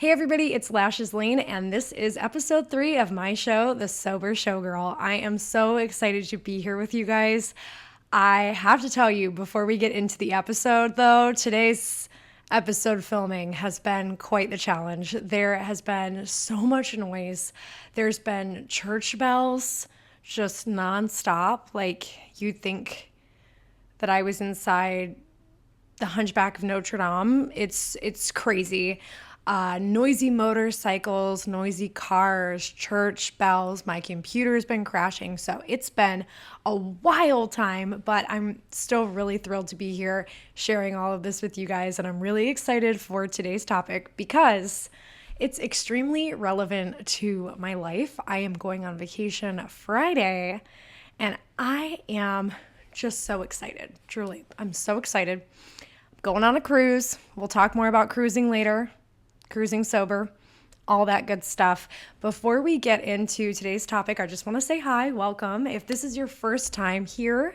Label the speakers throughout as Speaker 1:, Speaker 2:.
Speaker 1: Hey everybody, it's Lashes Lane, and this is episode 3 of my show, The Sober Showgirl. I am so excited to be here with you guys. I have to tell you, before we get into the episode though, today's episode filming has been quite the challenge. There has been so much noise. There's been church bells just nonstop. Like, you'd think that I was inside the Hunchback of Notre Dame. It's crazy. Noisy motorcycles, noisy cars, church bells. My computer's been crashing, so it's been a wild time, but I'm still really thrilled to be here sharing all of this with you guys, and I'm really excited for today's topic because it's extremely relevant to my life. I am going on vacation Friday, and I am just so excited. Truly, I'm so excited. Going on a cruise. We'll talk more about cruising later. Cruising sober, all that good stuff. Before we get into today's topic, I just want to say hi, welcome. If this is your first time here,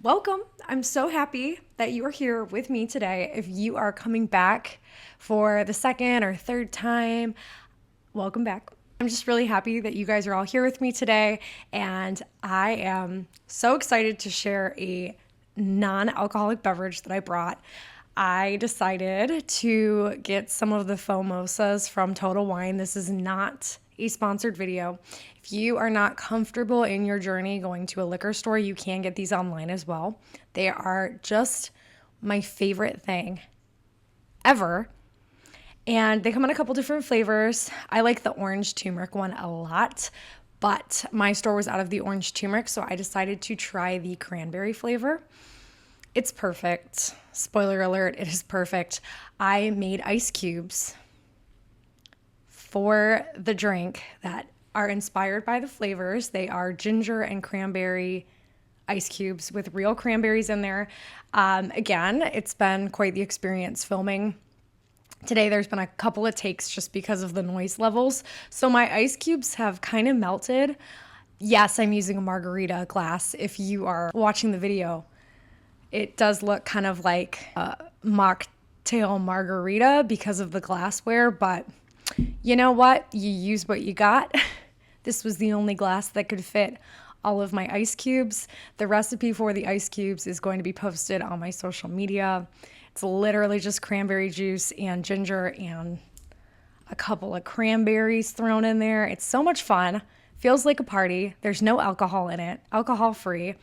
Speaker 1: welcome. I'm so happy that you are here with me today. If you are coming back for the second or third time, welcome back. I'm just really happy that you guys are all here with me today, and I am so excited to share a non-alcoholic beverage that I brought. I decided to get some of the Fauxmosas from Total Wine. This is not a sponsored video. If you are not comfortable in your journey going to a liquor store, you can get these online as well. They are just my favorite thing ever. And they come in a couple different flavors. I like the orange turmeric one a lot, but my store was out of the orange turmeric, so I decided to try the cranberry flavor. It's perfect. Spoiler alert, it is perfect. I made ice cubes for the drink that are inspired by the flavors. They are ginger and cranberry ice cubes with real cranberries in there. Again, it's been quite the experience filming. Today there's been a couple of takes just because of the noise levels. So my ice cubes have kind of melted. Yes, I'm using a margarita glass. If you are watching the video, it does look kind of like a mocktail margarita because of the glassware, but you know what? You use what you got. This was the only glass that could fit all of my ice cubes. The recipe for the ice cubes is going to be posted on my social media. It's literally just cranberry juice and ginger and a couple of cranberries thrown in there. It's so much fun. Feels like a party. There's no alcohol in it. Alcohol free.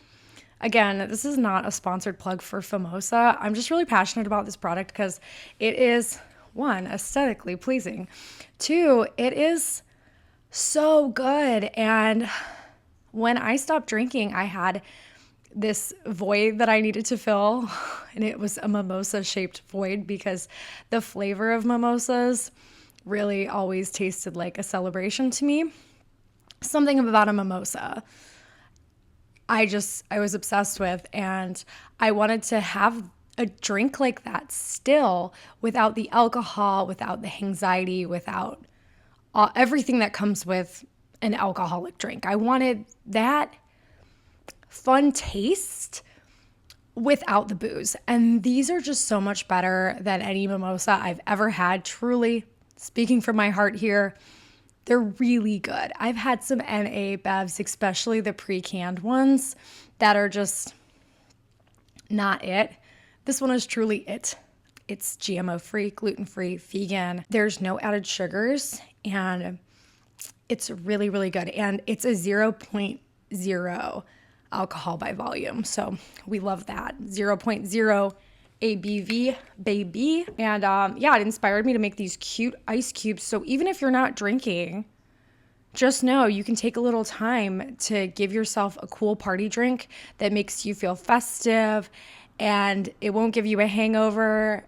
Speaker 1: Again, this is not a sponsored plug for Fauxmosa. I'm just really passionate about this product because it is, one, aesthetically pleasing. Two, it is so good. And when I stopped drinking, I had this void that I needed to fill, and it was a mimosa-shaped void because the flavor of mimosas really always tasted like a celebration to me. Something about a mimosa I was obsessed with, and I wanted to have a drink like that still without the alcohol, without the anxiety, without everything that comes with an alcoholic drink. I wanted that fun taste without the booze. And these are just so much better than any mimosa I've ever had. Truly, speaking from my heart here, they're really good. I've had some NA bevs, especially the pre-canned ones, that are just not it. This one is truly it. It's GMO-free, gluten-free, vegan. There's no added sugars, and it's really, really good. And it's a 0.0 alcohol by volume, so we love that. 0.0 ABV, baby. And yeah, it inspired me to make these cute ice cubes. So even if you're not drinking, just know you can take a little time to give yourself a cool party drink that makes you feel festive, and it won't give you a hangover.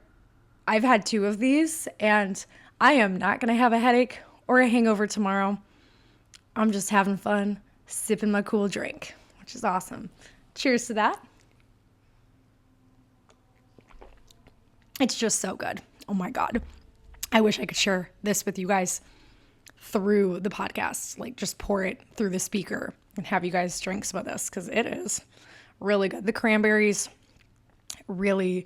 Speaker 1: I've had 2 of these, and I am not going to have a headache or a hangover tomorrow. I'm just having fun, sipping my cool drink, which is awesome. Cheers to that. It's just so good. Oh my God. I wish I could share this with you guys through the podcast. Like, just pour it through the speaker and have you guys drink some of this because it is really good. The cranberries really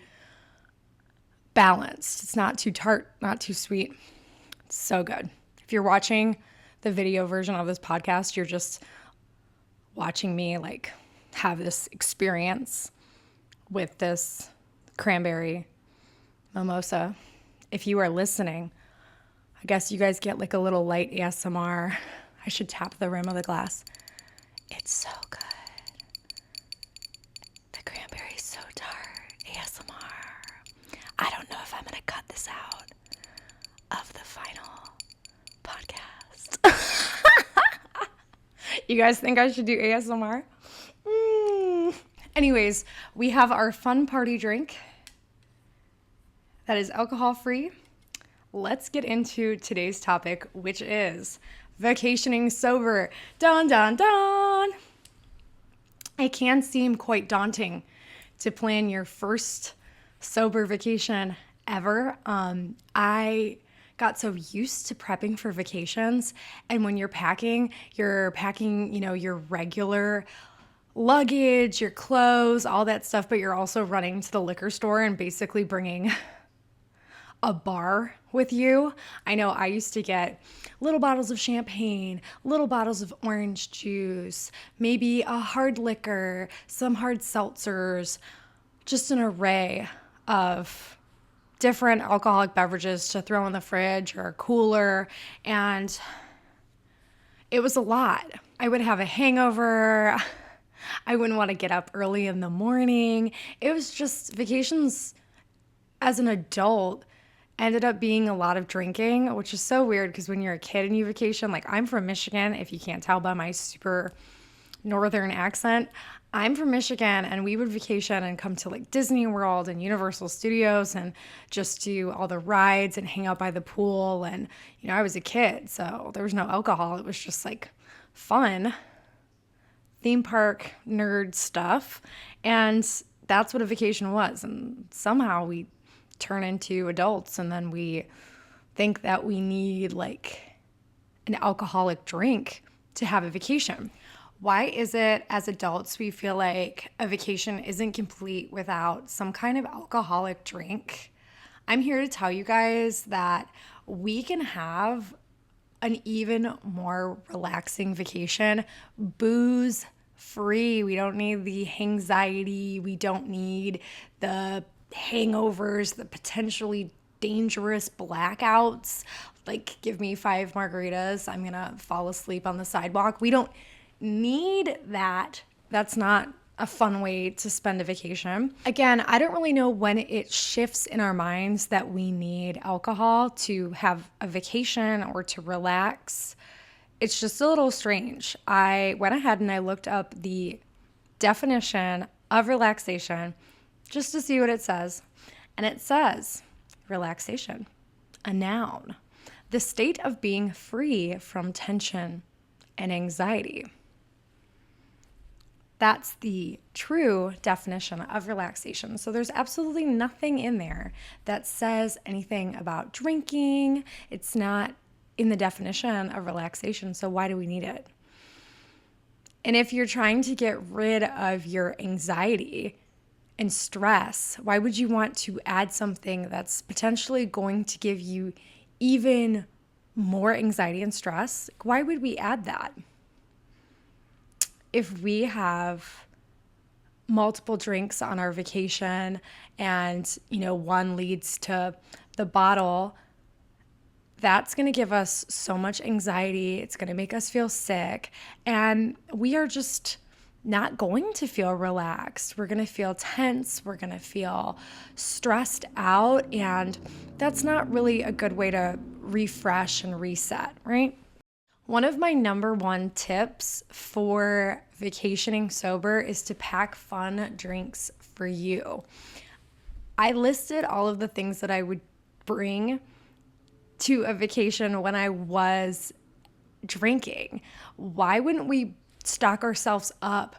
Speaker 1: balanced. It's not too tart, not too sweet. It's so good. If you're watching the video version of this podcast, you're just watching me like have this experience with this cranberry mimosa. If you are listening, I guess you guys get like a little light ASMR. I should tap the rim of the glass. It's so good. The cranberry's so tart. ASMR. I don't know if I'm going to cut this out of the final podcast. You guys think I should do ASMR? Anyways, we have our fun party drink that is alcohol free. Let's get into today's topic, which is vacationing sober. Dun, dun, dun. It can seem quite daunting to plan your first sober vacation ever. I got so used to prepping for vacations, and when you're packing, your regular luggage, your clothes, all that stuff, but you're also running to the liquor store and basically bringing a bar with you. I know I used to get little bottles of champagne, little bottles of orange juice, maybe a hard liquor, some hard seltzers, just an array of different alcoholic beverages to throw in the fridge or a cooler. And it was a lot. I would have a hangover. I wouldn't want to get up early in the morning. It was just vacations as an adult ended up being a lot of drinking, which is so weird because when you're a kid and you vacation, like I'm from Michigan, if you can't tell by my super northern accent, I'm from Michigan, and we would vacation and come to like Disney World and Universal Studios and just do all the rides and hang out by the pool. And, I was a kid, so there was no alcohol. It was just like fun theme park nerd stuff. And that's what a vacation was. And somehow we turn into adults, and then we think that we need like an alcoholic drink to have a vacation. Why is it as adults we feel like a vacation isn't complete without some kind of alcoholic drink? I'm here to tell you guys that we can have an even more relaxing vacation, booze free. We don't need the anxiety. We don't need the hangovers, the potentially dangerous blackouts. Like, give me 5 margaritas, I'm gonna fall asleep on the sidewalk. We don't need that. That's not a fun way to spend a vacation. Again, I don't really know when it shifts in our minds that we need alcohol to have a vacation or to relax. It's just a little strange. I went ahead and I looked up the definition of relaxation just to see what it says. And it says, relaxation, a noun, the state of being free from tension and anxiety. That's the true definition of relaxation. So there's absolutely nothing in there that says anything about drinking. It's not in the definition of relaxation, so why do we need it? And if you're trying to get rid of your anxiety and stress, why would you want to add something that's potentially going to give you even more anxiety and stress? Why would we add that? If we have multiple drinks on our vacation and, one leads to the bottle, that's going to give us so much anxiety. It's going to make us feel sick. And we are just not going to feel relaxed. We're going to feel tense. We're going to feel stressed out. And that's not really a good way to refresh and reset, right? One of my number one tips for vacationing sober is to pack fun drinks for you. I listed all of the things that I would bring to a vacation when I was drinking. Why wouldn't we stock ourselves up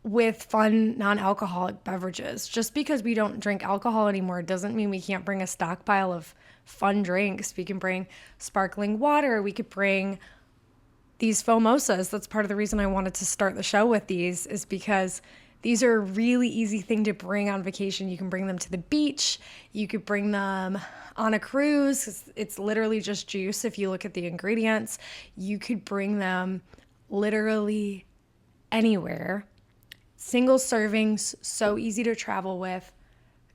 Speaker 1: with fun non-alcoholic beverages? Just because we don't drink alcohol anymore doesn't mean we can't bring a stockpile of fun drinks. We can bring sparkling water. We could bring these Fauxmosas. That's part of the reason I wanted to start the show with these, is because These are a really easy thing to bring on vacation. You can bring them to the beach. You could bring them on a cruise. It's literally just juice if you look at the ingredients. You could bring them literally anywhere. Single servings, so easy to travel with,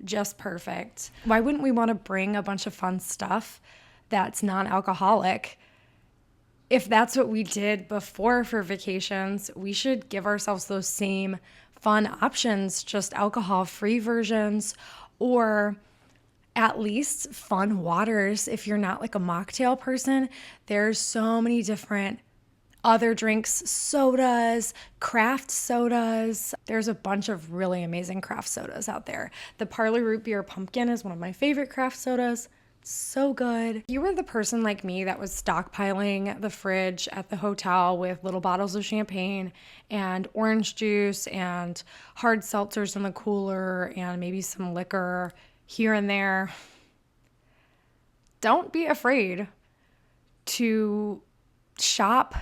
Speaker 1: just perfect. Why wouldn't we want to bring a bunch of fun stuff that's non-alcoholic? If that's what we did before for vacations, we should give ourselves those same fun options, just alcohol-free versions, or at least fun waters. If you're not like a mocktail person, there's so many different other drinks, sodas, craft sodas. There's a bunch of really amazing craft sodas out there. The Parley Root Beer Pumpkin is one of my favorite craft sodas. So good. If you were the person like me that was stockpiling the fridge at the hotel with little bottles of champagne and orange juice and hard seltzers in the cooler and maybe some liquor here and there, don't be afraid to shop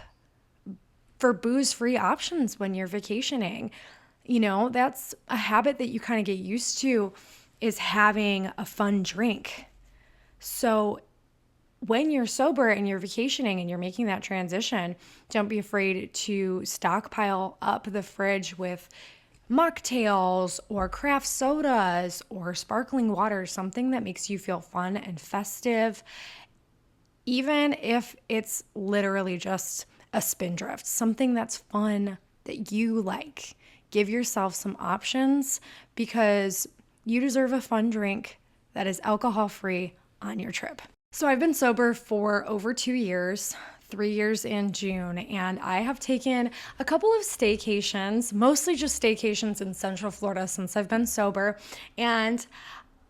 Speaker 1: for booze-free options when you're vacationing. You know, that's a habit that you kind of get used to, is having a fun drink. So when you're sober and you're vacationing and you're making that transition, don't be afraid to stockpile up the fridge with mocktails or craft sodas or sparkling water, something that makes you feel fun and festive, even if it's literally just a spindrift, something that's fun that you like. Give yourself some options because you deserve a fun drink that is alcohol-free on your trip. So I've been sober for over 2 years, 3 years in June, and I have taken a couple of staycations, mostly just staycations in Central Florida since I've been sober, and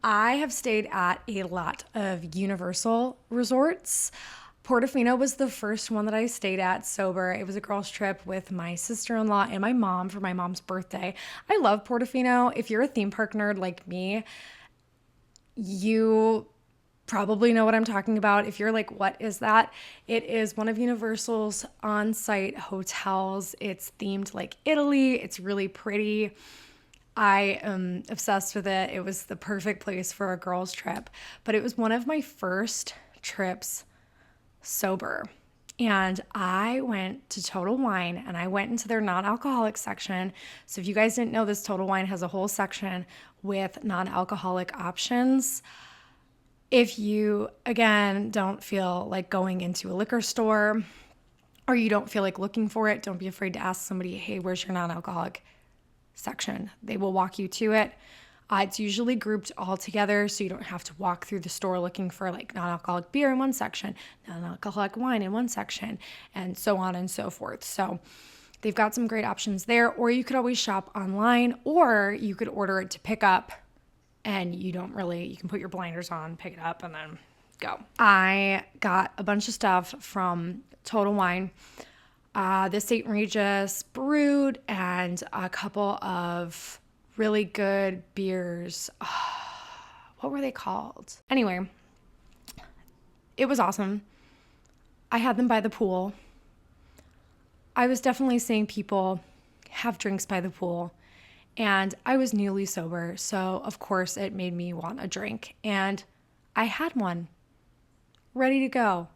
Speaker 1: I have stayed at a lot of Universal resorts. Portofino was the first one that I stayed at sober. It was a girls' trip with my sister-in-law and my mom for my mom's birthday. I love Portofino. If you're a theme park nerd like me, you probably know what I'm talking about. If you're like, what is that? It is one of Universal's on-site hotels. It's themed like Italy. It's really pretty. I am obsessed with it. It was the perfect place for a girls' trip, but it was one of my first trips sober. And I went to Total Wine and I went into their non-alcoholic section. So if you guys didn't know this, Total Wine has a whole section with non-alcoholic options. If you, again, don't feel like going into a liquor store or you don't feel like looking for it, don't be afraid to ask somebody, hey, where's your non-alcoholic section? They will walk you to it. It's usually grouped all together, so you don't have to walk through the store looking for like non-alcoholic beer in one section, non-alcoholic wine in one section, and so on and so forth. So they've got some great options there, or you could always shop online, or you could order it to pick up, and you can put your blinders on, pick it up, and then go. I got a bunch of stuff from Total Wine, the St. Regis Brut, and a couple of really good beers. What were they called? Anyway, it was awesome. I had them by the pool. I was definitely seeing people have drinks by the pool, and I was newly sober, so of course it made me want a drink, and I had one ready to go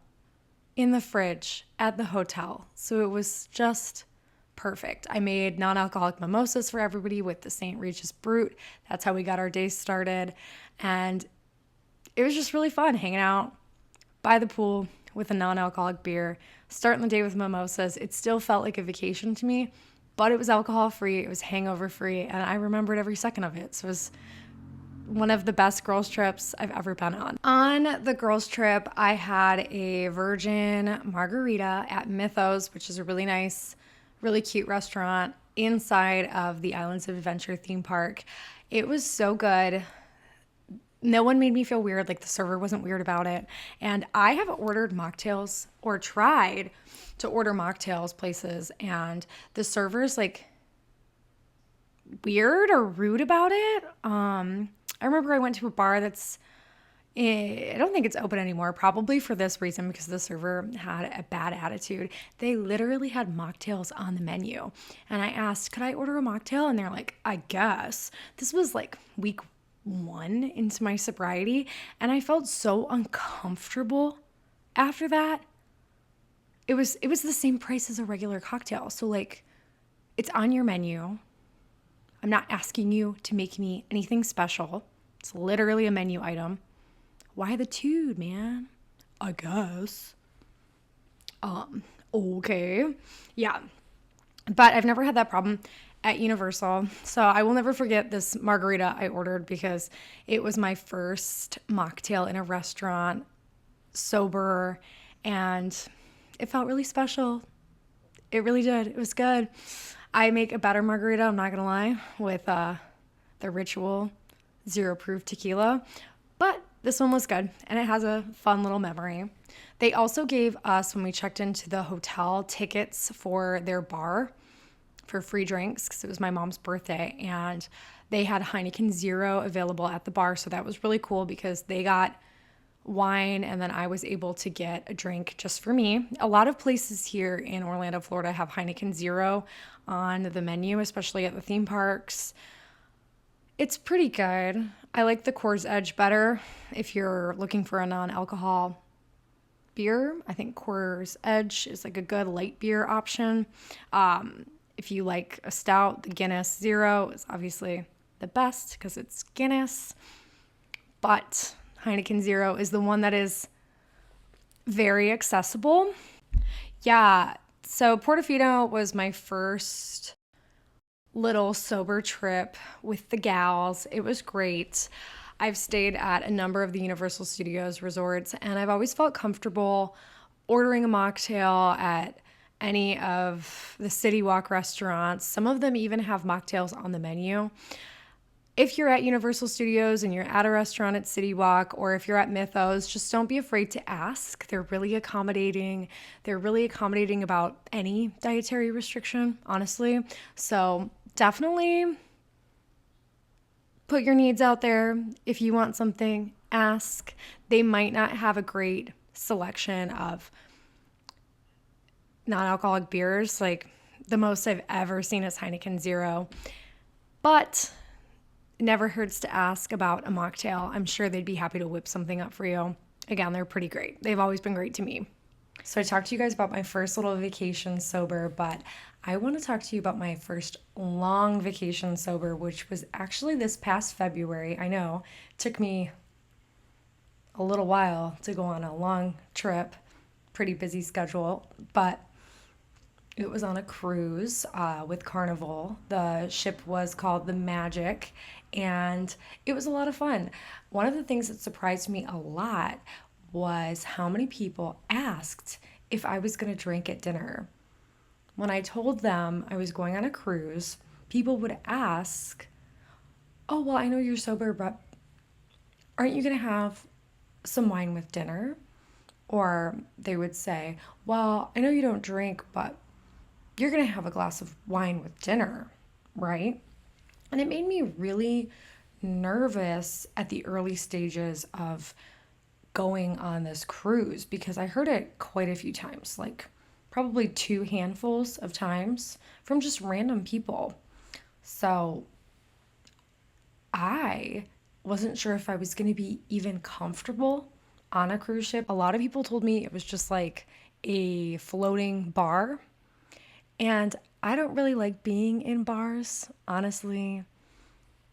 Speaker 1: in the fridge at the hotel. So it was just perfect. I made non-alcoholic mimosas for everybody with the St. Regis Brut. That's how we got our day started. And it was just really fun hanging out by the pool with a non-alcoholic beer, starting the day with mimosas. It still felt like a vacation to me, but it was alcohol-free, it was hangover-free, and I remembered every second of it. So it was one of the best girls' trips I've ever been on. On the girls' trip, I had a virgin margarita at Mythos, which is a really nice, really cute restaurant inside of the Islands of Adventure theme park. It was so good. No one made me feel weird, like the server wasn't weird about it. And I have ordered mocktails or tried to order mocktails places, and the server's like weird or rude about it. I remember I went to a bar that's I don't think it's open anymore, probably for this reason, because the server had a bad attitude. They literally had mocktails on the menu. And I asked, could I order a mocktail? And they're like, I guess. This was like week 1 into my sobriety. And I felt so uncomfortable after that. It was the same price as a regular cocktail. So like, it's on your menu. I'm not asking you to make me anything special. It's literally a menu item. Why the tude, man? I guess. Okay. Yeah. But I've never had that problem at Universal. So I will never forget this margarita I ordered because it was my first mocktail in a restaurant, sober, and it felt really special. It really did. It was good. I make a better margarita, I'm not going to lie, with the Ritual 0 proof tequila. But this one was good, and it has a fun little memory. They also gave us, when we checked into the hotel, tickets for their bar for free drinks because it was my mom's birthday, and they had Heineken 0 available at the bar, so that was really cool because they got wine and then I was able to get a drink just for me. A lot of places here in Orlando, Florida have Heineken 0 on the menu, especially at the theme parks. It's pretty good. I like the Coors Edge better if you're looking for a non-alcohol beer. I think Coors Edge is like a good light beer option. If you like a stout, the Guinness 0 is obviously the best because it's Guinness. But Heineken 0 is the one that is very accessible. Yeah, so Portofino was my first little sober trip with the gals. It was great. I've stayed at a number of the Universal Studios resorts, and I've always felt comfortable ordering a mocktail at any of the City Walk restaurants. Some of them even have mocktails on the menu. If you're at Universal Studios and you're at a restaurant at City Walk, or if you're at Mythos, just don't be afraid to ask. They're really accommodating. They're really accommodating about any dietary restriction, honestly. So definitely put your needs out there. If you want something, ask. They might not have a great selection of non-alcoholic beers. Like the most I've ever seen is Heineken 0. But it never hurts to ask about a mocktail. I'm sure they'd be happy to whip something up for you. Again, they're pretty great. They've always been great to me. So I talked to you guys about my first little vacation sober, but I want to talk to you about my first long vacation sober, which was actually this past February. I know it took me a little while to go on a long trip, pretty busy schedule, but it was on a cruise with Carnival. The ship was called the Magic, and it was a lot of fun. One of the things that surprised me a lot was how many people asked if I was going to drink at dinner. When I told them I was going on a cruise, people would ask, oh, well, I know you're sober, but aren't you going to have some wine with dinner? Or they would say, well, I know you don't drink, but you're going to have a glass of wine with dinner, right? And it made me really nervous at the early stages of going on this cruise because I heard it quite a few times, like probably 2 handfuls of times from just random people. So I wasn't sure if I was going to be even comfortable on a cruise ship. A lot of people told me it was just like a floating bar. And I don't really like being in bars, honestly.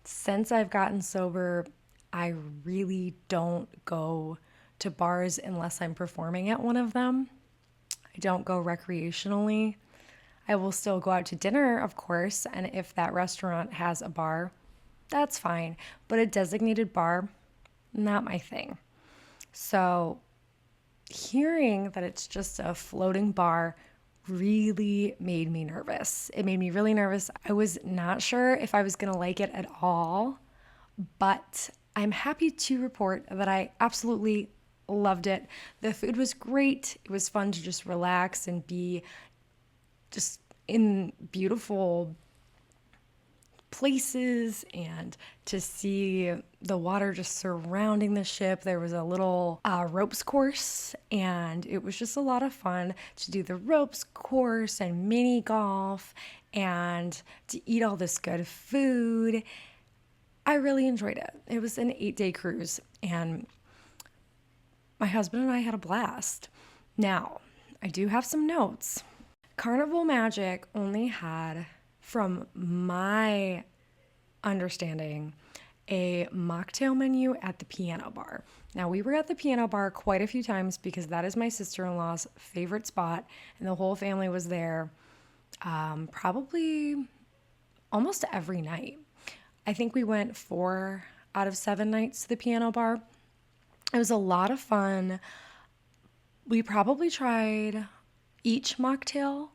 Speaker 1: Since I've gotten sober, I really don't go to bars unless I'm performing at one of them. I don't go recreationally. I will still go out to dinner, of course, and if that restaurant has a bar, that's fine. But a designated bar, not my thing. So hearing that it's just a floating bar really made me nervous. It made me really nervous. I was not sure if I was going to like it at all, but I'm happy to report that I absolutely loved it. The food was great. It was fun to just relax and be just in beautiful places and to see the water just surrounding the ship. There was a little ropes course, and it was just a lot of fun to do the ropes course and mini golf and to eat all this good food. I really enjoyed it. It was an 8-day cruise, and my husband and I had a blast. Now, I do have some notes. Carnival Magic only had, from my understanding, a mocktail menu at the piano bar. Now, we were at the piano bar quite a few times because that is my sister-in-law's favorite spot, and the whole family was there probably almost every night. I think we went 4 out of 7 nights to the piano bar. It was a lot of fun. We probably tried each mocktail.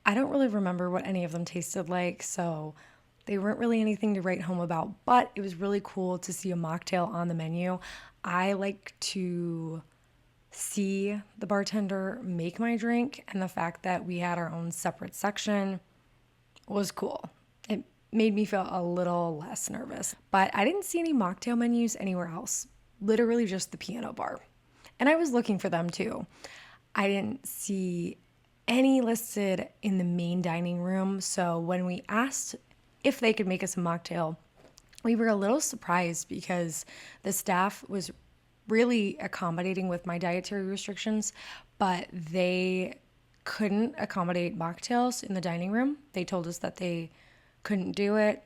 Speaker 1: I don't really remember what any of them tasted like, so they weren't really anything to write home about, but it was really cool to see a mocktail on the menu. I like to see the bartender make my drink, and the fact that we had our own separate section was cool. It made me feel a little less nervous, but I didn't see any mocktail menus anywhere else, literally just the piano bar. And I was looking for them too. I didn't see any listed in the main dining room, so when we asked if they could make us a mocktail, we were a little surprised because the staff was really accommodating with my dietary restrictions, but they couldn't accommodate mocktails in the dining room. They told us that they couldn't do it.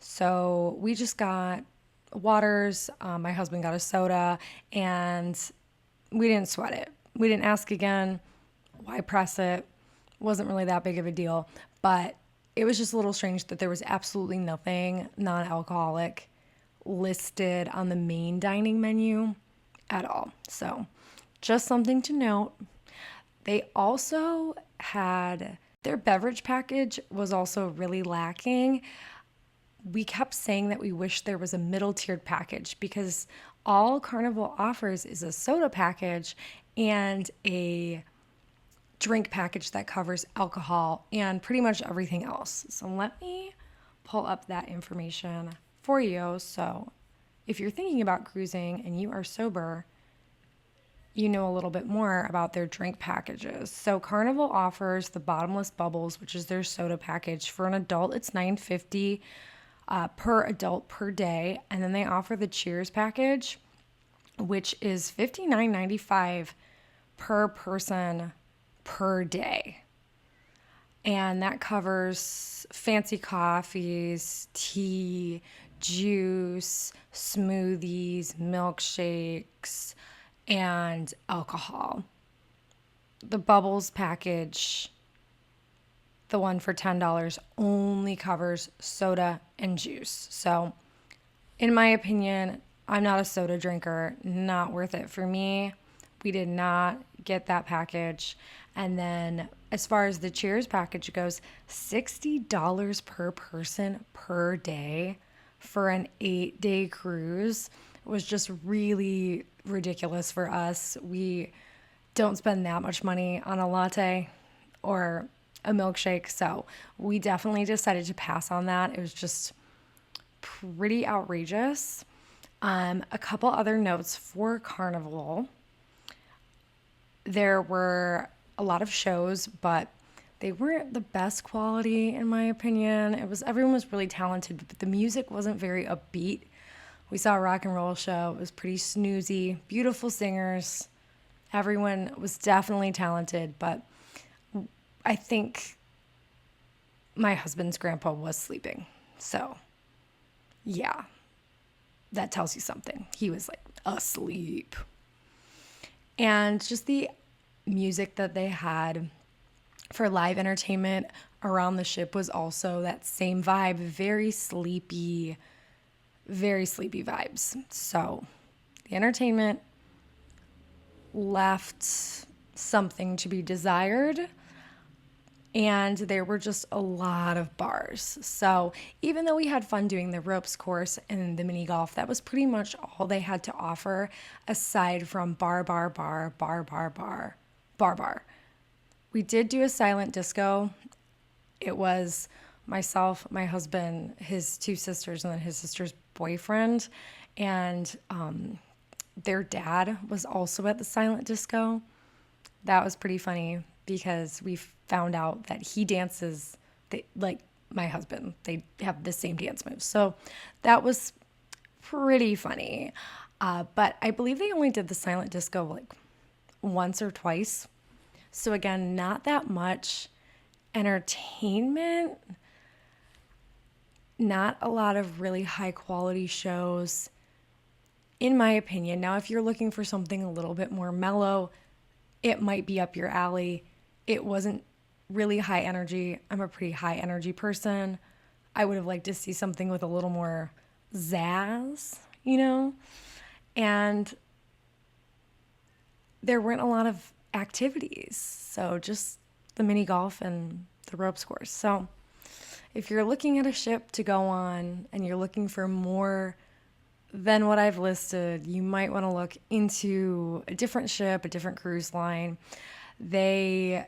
Speaker 1: So we just got waters. My husband got a soda, and we didn't sweat it. We didn't ask again. Why press it? Wasn't really that big of a deal, but it was just a little strange that there was absolutely nothing non-alcoholic listed on the main dining menu at all. So just something to note. They also had, their beverage package was also really lacking. We kept saying that we wish there was a middle tiered package because all Carnival offers is a soda package and a drink package that covers alcohol and pretty much everything else. So let me pull up that information for you. So if you're thinking about cruising and you are sober, you know a little bit more about their drink packages. So Carnival offers the Bottomless Bubbles, which is their soda package. For an adult, it's $9.50 per adult per day. And then they offer the Cheers package, which is $59.95 per person per day. And that covers fancy coffees, tea, juice, smoothies, milkshakes, and alcohol. The Bubbles package, the one for $10, only covers soda and juice. So, in my opinion, I'm not a soda drinker, not worth it for me. We did not get that package. And then as far as the Cheers package goes, $60 per person per day for an 8-day cruise was just really ridiculous for us. We don't spend that much money on a latte or a milkshake, so we definitely decided to pass on that. It was just pretty outrageous. A couple other notes for Carnival. There were a lot of shows, but they weren't the best quality in my opinion. Everyone was really talented, but the music wasn't very upbeat. We saw a rock and roll show. It was pretty snoozy, beautiful singers. Everyone was definitely talented, but I think my husband's grandpa was sleeping. So, yeah, that tells you something. He was like asleep. And just the music that they had for live entertainment around the ship was also that same vibe, very sleepy vibes. So the entertainment left something to be desired, and there were just a lot of bars. So even though we had fun doing the ropes course and the mini golf, that was pretty much all they had to offer aside from bar. We did do a silent disco. It was myself, my husband, his two sisters, and then his sister's boyfriend. And their dad was also at the silent disco. That was pretty funny because we found out that he dances like my husband. They have the same dance moves. So that was pretty funny. But I believe they only did the silent disco like once or twice. So again, not that much entertainment, not a lot of really high quality shows, in my opinion. Now, if you're looking for something a little bit more mellow, it might be up your alley. It wasn't really high energy. I'm a pretty high energy person. I would have liked to see something with a little more zazz, and there weren't a lot of activities. So just the mini golf and the ropes course. So if you're looking at a ship to go on and you're looking for more than what I've listed, you might want to look into a different ship, a different cruise line. They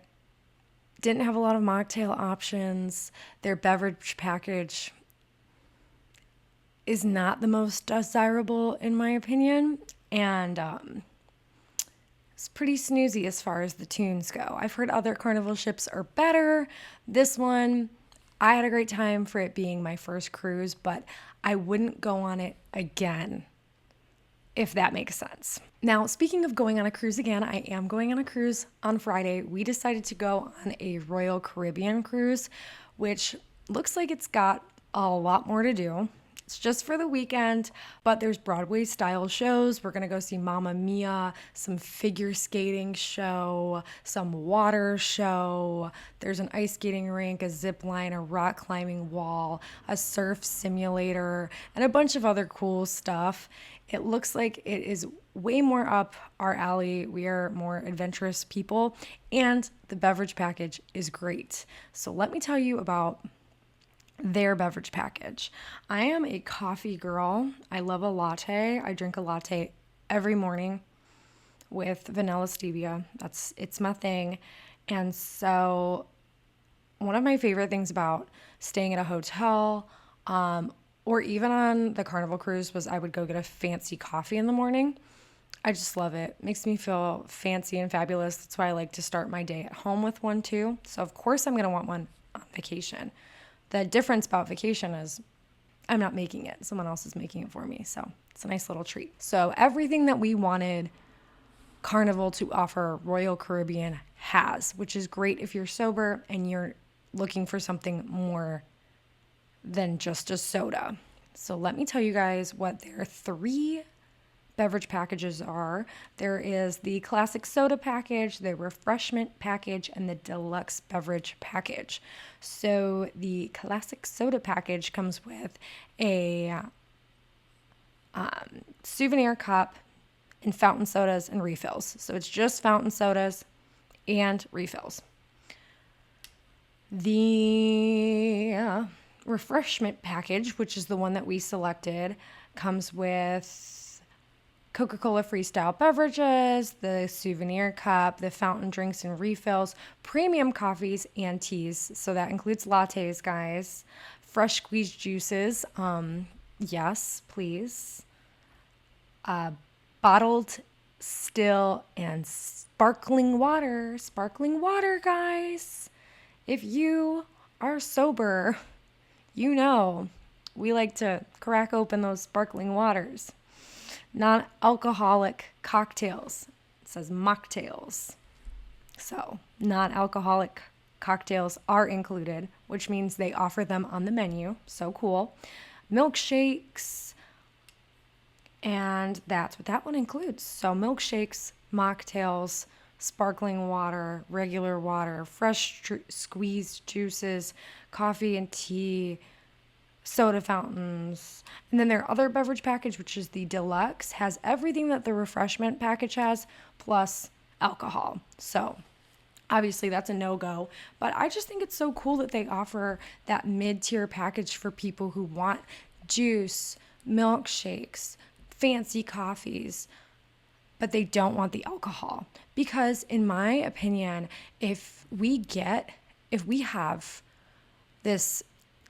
Speaker 1: didn't have a lot of mocktail options. Their beverage package is not the most desirable, in my opinion. And it's pretty snoozy as far as the tunes go. I've heard other Carnival ships are better. This one, I had a great time for it being my first cruise, but I wouldn't go on it again, if that makes sense. Now, speaking of going on a cruise again, I am going on a cruise on Friday. We decided to go on a Royal Caribbean cruise, which looks like it's got a lot more to do. It's just for the weekend, but there's Broadway style shows. We're going to go see Mamma Mia, some figure skating show, some water show. There's an ice skating rink, a zip line, a rock climbing wall, a surf simulator, and a bunch of other cool stuff. It looks like it is way more up our alley. We are more adventurous people, and the beverage package is great. So let me tell you about their beverage package. I am a coffee girl. I love a latte. I drink a latte every morning with vanilla stevia. It's my thing. And so one of my favorite things about staying at a hotel, or even on the Carnival cruise, was I would go get a fancy coffee in the morning. I just love it. It makes me feel fancy and fabulous. That's why I like to start my day at home with one too. So of course I'm going to want one on vacation. The difference about vacation is I'm not making it. Someone else is making it for me. So it's a nice little treat. So everything that we wanted Carnival to offer, Royal Caribbean has, which is great if you're sober and you're looking for something more than just a soda. So let me tell you guys what their 3 beverage packages are. There is the classic soda package, the refreshment package, and the deluxe beverage package. So the classic soda package comes with a souvenir cup and fountain sodas and refills. So it's just fountain sodas and refills. The refreshment package, which is the one that we selected, comes with Coca-Cola freestyle beverages, the souvenir cup, the fountain drinks and refills, premium coffees and teas. So that includes lattes, guys. Fresh squeezed juices. Yes, please. Bottled, still, and sparkling water. Sparkling water, guys. If you are sober, you know we like to crack open those sparkling waters. Non-alcoholic cocktails. It says mocktails. So non-alcoholic cocktails are included, which means they offer them on the menu. So cool. Milkshakes. And that's what that one includes. So milkshakes, mocktails, sparkling water, regular water, fresh squeezed juices, coffee and tea, soda fountains. And then their other beverage package, which is the deluxe, has everything that the refreshment package has, plus alcohol. So obviously that's a no-go, but I just think it's so cool that they offer that mid-tier package for people who want juice, milkshakes, fancy coffees, but they don't want the alcohol. Because in my opinion, if we have this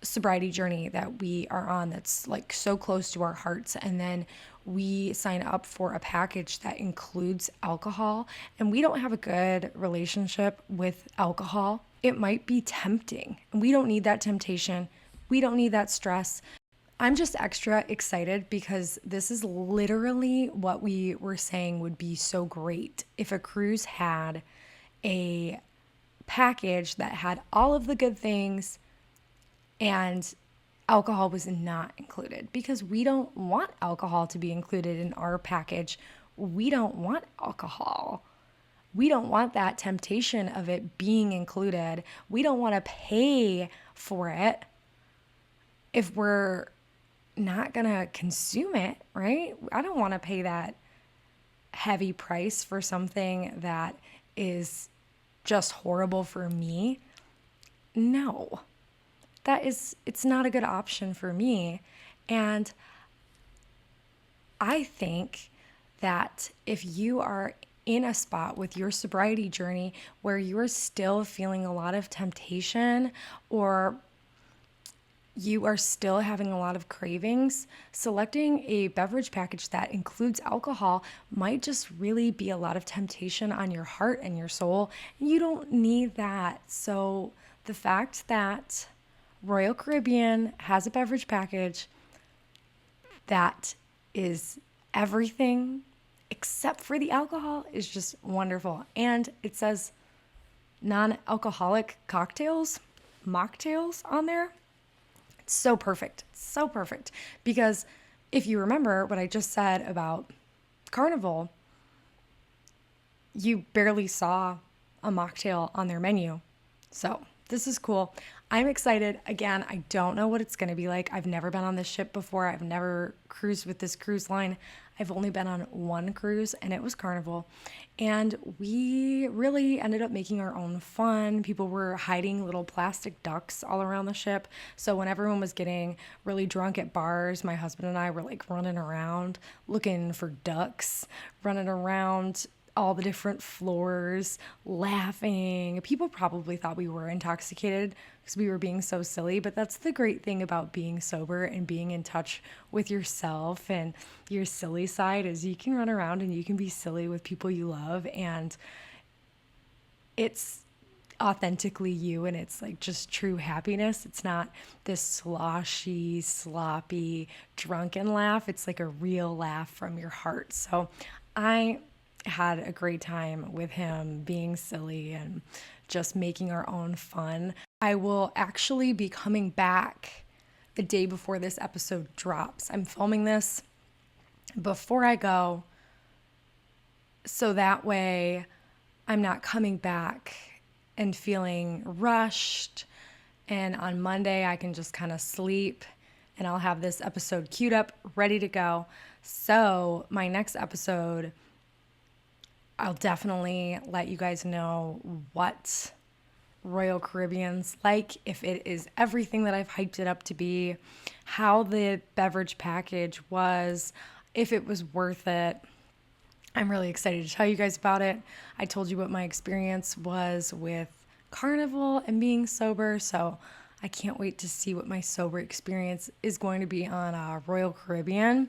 Speaker 1: sobriety journey that we are on that's like so close to our hearts, and then we sign up for a package that includes alcohol and we don't have a good relationship with alcohol, it might be tempting. And we don't need that temptation. We don't need that stress. I'm just extra excited because this is literally what we were saying would be so great if a cruise had a package that had all of the good things and alcohol was not included, because we don't want alcohol to be included in our package. We don't want alcohol. We don't want that temptation of it being included. We don't want to pay for it if we're not going to consume it, right? I don't want to pay that heavy price for something that is just horrible for me. No. It's not a good option for me. And I think that if you are in a spot with your sobriety journey where you're still feeling a lot of temptation, or you are still having a lot of cravings, selecting a beverage package that includes alcohol might just really be a lot of temptation on your heart and your soul. You don't need that. So the fact that Royal Caribbean has a beverage package that is everything except for the alcohol is just wonderful. And it says non-alcoholic cocktails, mocktails on there. It's so perfect. So perfect. Because if you remember what I just said about Carnival, you barely saw a mocktail on their menu. So this is cool. I'm excited. Again, I don't know what it's going to be like. I've never been on this ship before. I've never cruised with this cruise line. I've only been on one cruise, and it was Carnival. And we really ended up making our own fun. People were hiding little plastic ducks all around the ship. So when everyone was getting really drunk at bars, my husband and I were like running around looking for ducks, running around all the different floors, laughing. People probably thought we were intoxicated because we were being so silly, but that's the great thing about being sober and being in touch with yourself and your silly side, is you can run around and you can be silly with people you love, and it's authentically you, and it's like just true happiness. It's not this sloshy, sloppy, drunken laugh. It's like a real laugh from your heart. So I had a great time with him being silly and just making our own fun. I will actually be coming back the day before this episode drops. I'm filming this before I go, so that way I'm not coming back and feeling rushed. And on Monday, I can just kind of sleep and I'll have this episode queued up, ready to go. So my next episode, I'll definitely let you guys know what Royal Caribbean's like, if it is everything that I've hyped it up to be, how the beverage package was, if it was worth it. I'm really excited to tell you guys about it. I told you what my experience was with Carnival and being sober, so I can't wait to see what my sober experience is going to be on Royal Caribbean.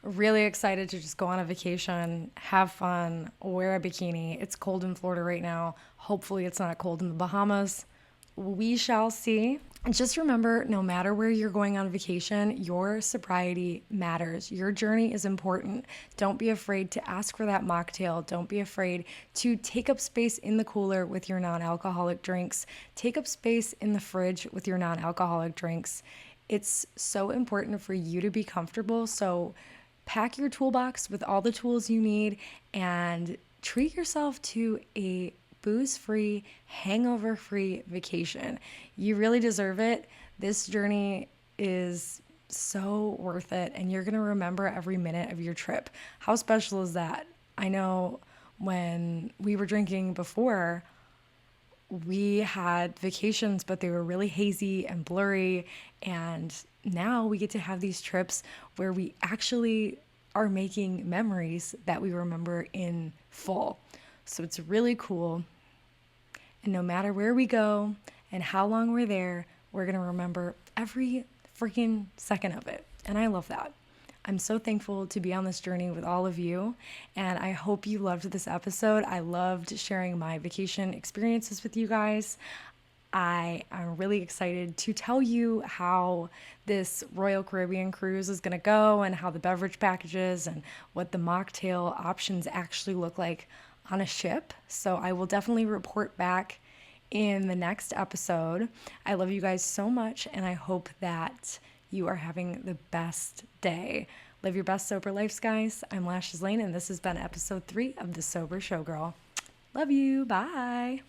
Speaker 1: Really excited to just go on a vacation, have fun, wear a bikini. It's cold in Florida right now. Hopefully it's not cold in the Bahamas. We shall see. And just remember, no matter where you're going on vacation, your sobriety matters. Your journey is important. Don't be afraid to ask for that mocktail. Don't be afraid to take up space in the cooler with your non-alcoholic drinks. Take up space in the fridge with your non-alcoholic drinks. It's so important for you to be comfortable. So pack your toolbox with all the tools you need and treat yourself to a booze-free, hangover-free vacation. You really deserve it. This journey is so worth it, and you're going to remember every minute of your trip. How special is that? I know when we were drinking before, we had vacations, but they were really hazy and blurry, and now we get to have these trips where we actually are making memories that we remember in full. So it's really cool. And no matter where we go and how long we're there, we're going to remember every freaking second of it. And I love that. I'm so thankful to be on this journey with all of you, and I hope you loved this episode. I loved sharing my vacation experiences with you guys. I am really excited to tell you how this Royal Caribbean cruise is going to go and how the beverage packages and what the mocktail options actually look like on a ship. So I will definitely report back in the next episode. I love you guys so much, and I hope that you are having the best day. Live your best sober lives, guys. I'm Lashes Lane, and this has been episode 3 of the Sober Showgirl. Love you. Bye.